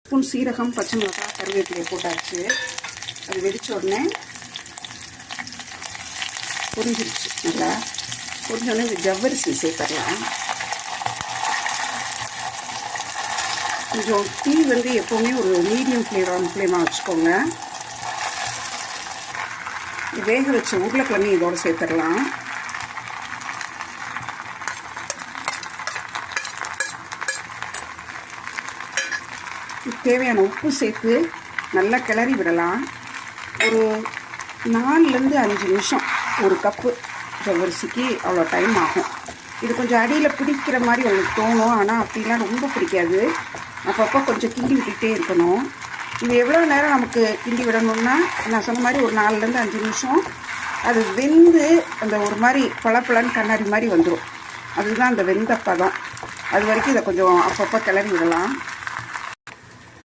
Spoon சீரகம், பச்சை மிளகாய், கருவேப்பிலையை போட்டாச்சு. அது வெடித்த உடனே பொரிஞ்சிருச்சு. நல்லா பொரிஞ்சோடனே இந்த ஜவ்வரிசி சேர்த்துடலாம். கொஞ்சம் டீ எப்போவுமே ஒரு மீடியம் ஃப்ளேமாக வச்சுக்கோங்க. வேக வச்ச உருளைக்கிழங்கு இதோடு சேர்த்துடலாம். தேவையான உப்பு சேர்த்து நல்லா கிளறி விடலாம். ஒரு 4-5 நிமிஷம். ஒரு கப்பு ஜவ்வரிசிக்கு அவ்வளோ டைம் ஆகும். இது கொஞ்சம் அடியில் பிடிக்கிற மாதிரி உங்களுக்கு தோணும், ஆனால் அப்படிலாம் ரொம்ப பிடிக்காது. அப்பப்போ கொஞ்சம் கிண்டி விட்டுகிட்டே இருக்கணும். இது எவ்வளோ நேரம் நமக்கு கிண்டி விடணும்னா, நான் சொன்ன மாதிரி ஒரு 4-5 நிமிஷம். அது வெந்து அந்த ஒரு மாதிரி பளபளன்னு கண்ணாடி மாதிரி வந்துடும். அதுதான் அந்த வெந்த பதம். அது வரைக்கும் இதை கொஞ்சம் அப்பப்போ கிளறி விடலாம்.